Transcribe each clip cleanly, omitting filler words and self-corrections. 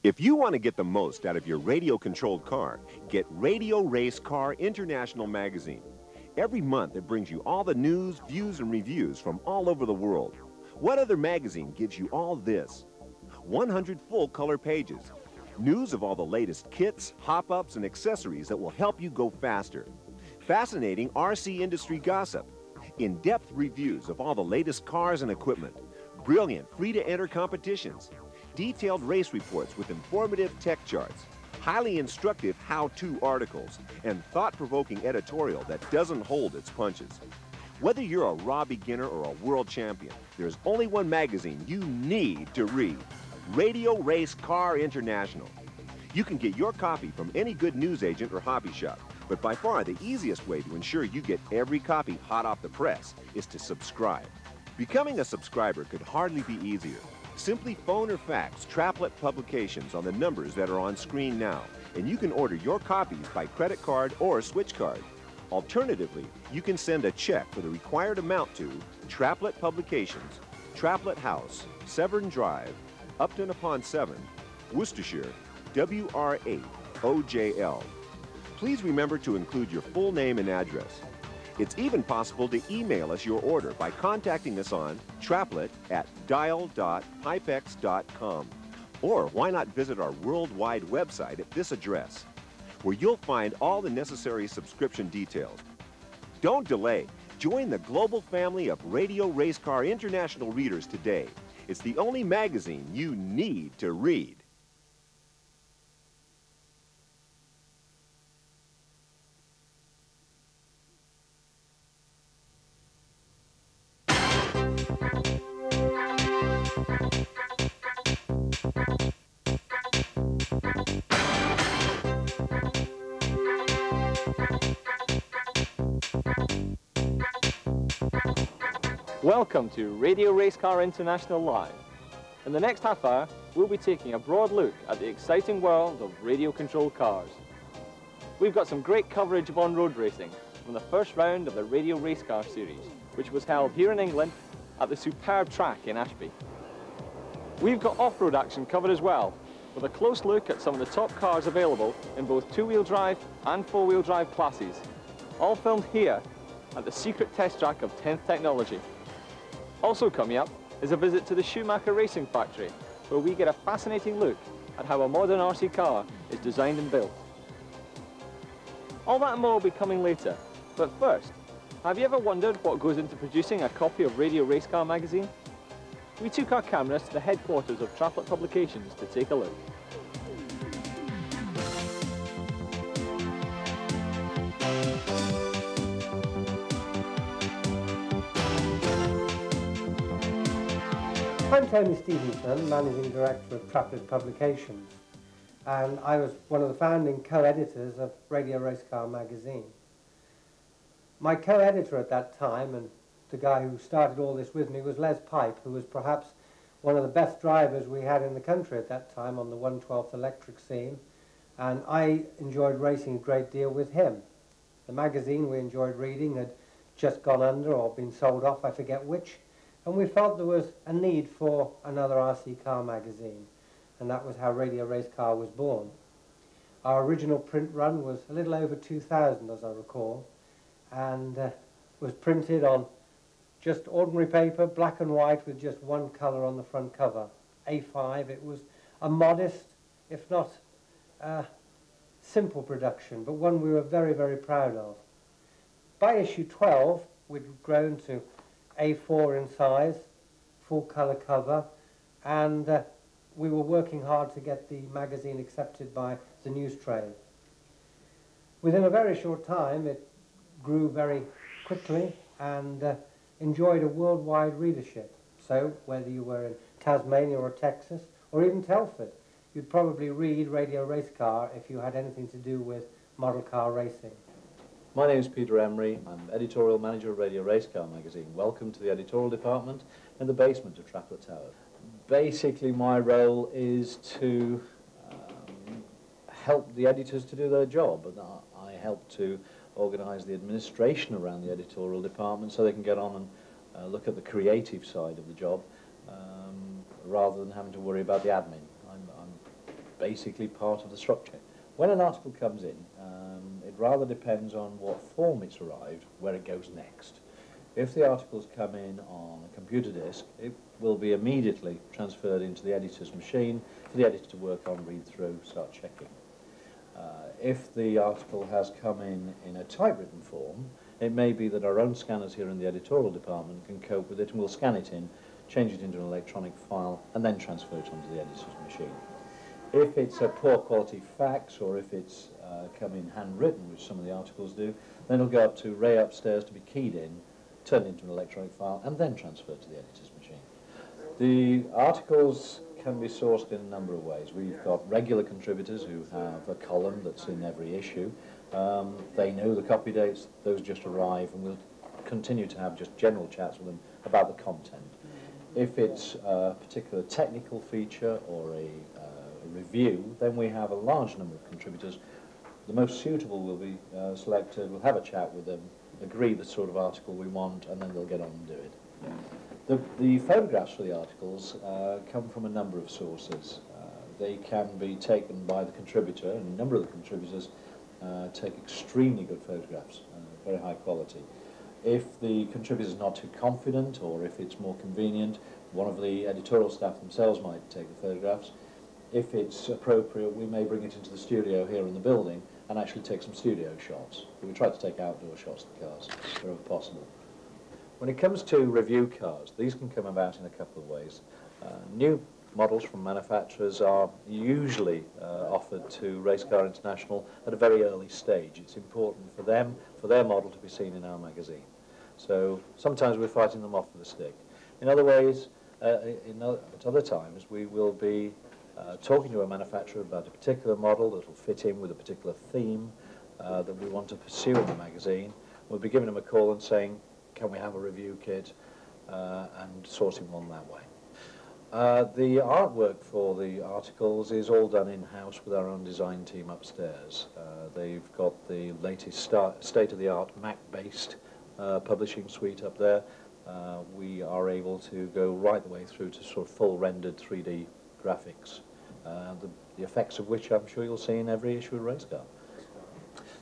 If you want to get the most out of your radio-controlled car, get Radio Race Car International magazine. Every month it brings you all the news, views, and reviews from all over the world. What other magazine gives you all this? 100 full-color pages. News of all the latest kits, hop-ups, and accessories that will help you go faster. Fascinating RC industry gossip. In-depth reviews of all the latest cars and equipment. Brilliant free-to-enter competitions. Detailed race reports with informative tech charts. Highly instructive how-to articles. And thought-provoking editorial that doesn't hold its punches. Whether you're a raw beginner or a world champion, there's only one magazine you need to read. Radio Race Car International. You can get your copy from any good newsagent or hobby shop, but by far the easiest way to ensure you get every copy hot off the press is to subscribe. Becoming a subscriber could hardly be easier. Simply phone or fax Traplet Publications on the numbers that are on screen now, and you can order your copies by credit card or switch card. Alternatively, you can send a check for the required amount to Traplet Publications, Traplet House, Severn Drive, Upton-upon-Severn, Worcestershire, WR8 OJL. Please remember to include your full name and address. It's even possible to email us your order by contacting us on traplet@dial.pipex.com. Or why not visit our worldwide website at this address, where you'll find all the necessary subscription details. Don't delay. Join the global family of Radio Race Car International readers today. It's the only magazine you need to read. Welcome to Radio Race Car International Live. In the next half hour, we'll be taking a broad look at the exciting world of radio-controlled cars. We've got some great coverage of on-road racing from the first round of the Radio Race Car Series, which was held here in England at the superb track in Ashby. We've got off-road action covered as well, with a close look at some of the top cars available in both two-wheel drive and four-wheel drive classes, all filmed here at the secret test track of 10th Technology. Also coming up is a visit to the Schumacher Racing Factory, where we get a fascinating look at how a modern RC car is designed and built. All that and more will be coming later, but first, have you ever wondered what goes into producing a copy of Radio Race Car magazine? We took our cameras to the headquarters of Traplet Publications to take a look. I'm Tony Stevenson, Managing Director of Traplet Publications, and I was one of the founding co-editors of Radio Race Car magazine. My co-editor at that time, and the guy who started all this with me, was Les Pipe, who was perhaps one of the best drivers we had in the country at that time on the 1/12 electric scene, and I enjoyed racing a great deal with him. The magazine we enjoyed reading had just gone under or been sold off, I forget which, and we felt there was a need for another RC car magazine, and that was how Radio Race Car was born. Our original print run was a little over 2,000, as I recall, and was printed on just ordinary paper, black and white, with just one colour on the front cover, A5. It was a modest, if not simple production, but one we were very, very proud of. By issue 12, we'd grown to A4 in size, full colour cover, and we were working hard to get the magazine accepted by the news trade. Within a very short time, it grew very quickly and enjoyed a worldwide readership. So whether you were in Tasmania or Texas or even Telford, you'd probably read Radio Race Car if you had anything to do with model car racing. My name is Peter Emery. I'm editorial manager of Radio Race Car magazine. Welcome to the editorial department in the basement of Traplet Tower. Basically, my role is to help the editors to do their job, and I help to organise the administration around the editorial department so they can get on and look at the creative side of the job rather than having to worry about the admin. I'm basically part of the structure. When an article comes in, it rather depends on what form it's arrived, where it goes next. If the articles come in on a computer disk, it will be immediately transferred into the editor's machine for the editor to work on, read through, start checking. If the article has come in a typewritten form, it may be that our own scanners here in the editorial department can cope with it, and we'll scan it in, change it into an electronic file, and then transfer it onto the editor's machine. If it's a poor quality fax, or if it's come in handwritten, which some of the articles do, then it'll go up to Ray upstairs to be keyed in, turned into an electronic file, and then transferred to the editor's machine. The articles can be sourced in a number of ways. We've got regular contributors who have a column that's in every issue. They know the copy dates, those just arrive, and we'll continue to have just general chats with them about the content. If it's a particular technical feature or a review, then we have a large number of contributors. The most suitable will be selected, we'll have a chat with them, agree the sort of article we want, and then they'll get on and do it. The photographs for the articles come from a number of sources. They can be taken by the contributor, and a number of the contributors take extremely good photographs, very high quality. If the contributor is not too confident, or if it's more convenient, one of the editorial staff themselves might take the photographs. If it's appropriate, we may bring it into the studio here in the building and actually take some studio shots. We try to take outdoor shots of the cars wherever possible. When it comes to review cars, these can come about in a couple of ways. New models from manufacturers are usually offered to Race Car International at a very early stage. It's important for them, for their model to be seen in our magazine. So sometimes we're fighting them off with a stick. In other ways, at other times, we will be talking to a manufacturer about a particular model that will fit in with a particular theme that we want to pursue in the magazine. We'll be giving them a call and saying, can we have a review kit, and sourcing one that way. The artwork for the articles is all done in-house with our own design team upstairs. They've got the latest state-of-the-art Mac-based publishing suite up there. We are able to go right the way through to sort of full rendered 3D graphics, the effects of which I'm sure you'll see in every issue of Race Car.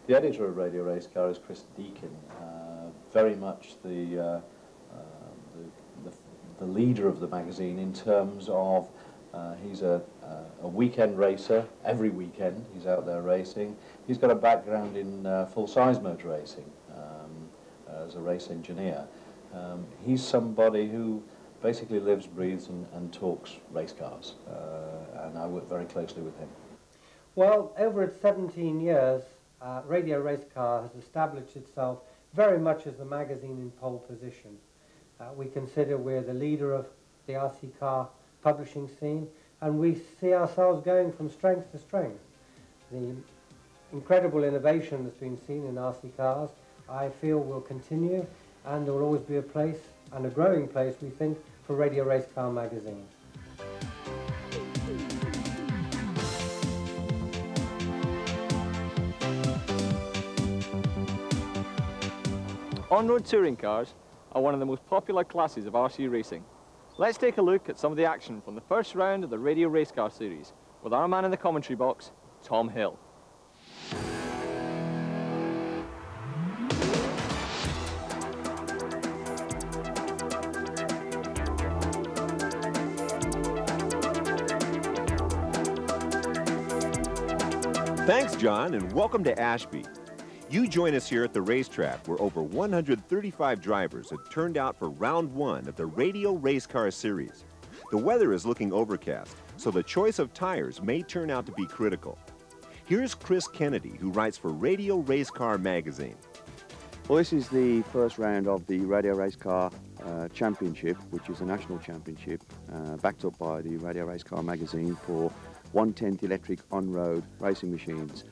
The editor of Radio Race Car is Chris Deakin, very much the leader of the magazine in terms of he's a weekend racer. Every weekend he's out there racing. He's got a background in full-size motor racing as a race engineer. He's somebody who basically lives, breathes and talks race cars, and I work very closely with him. Well, over its 17 years, Radio Race Car has established itself very much as the magazine in pole position. We consider we're the leader of the RC car publishing scene, and we see ourselves going from strength to strength. The incredible innovation that's been seen in RC cars, I feel, will continue, and there will always be a place, and a growing place, we think, for Radio Race Car magazine. On-road touring cars are one of the most popular classes of RC racing. Let's take a look at some of the action from the first round of the Radio Race Car series with our man in the commentary box, Tom Hill. Thanks, John, and welcome to Ashby. You join us here at the racetrack where over 135 drivers have turned out for round one of the Radio Race Car Series. The weather is looking overcast, so the choice of tires may turn out to be critical. Here's Chris Kennedy, who writes for Radio Race Car magazine. Well, this is the first round of the Radio Race Car Championship, which is a national championship backed up by the Radio Race Car magazine for 1/10 electric on-road racing machines.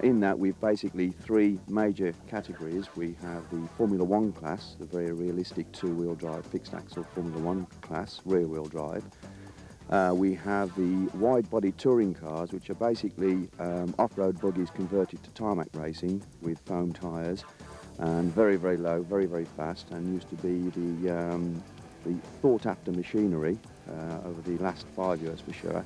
In that, we've basically three major categories. We have the Formula One class, the very realistic two-wheel drive fixed axle Formula One class, rear-wheel drive. We have the wide-bodied touring cars, which are basically off-road buggies converted to tarmac racing with foam tyres, and very, very low, very, very fast, and used to be the sought-after machinery over the last 5 years for sure.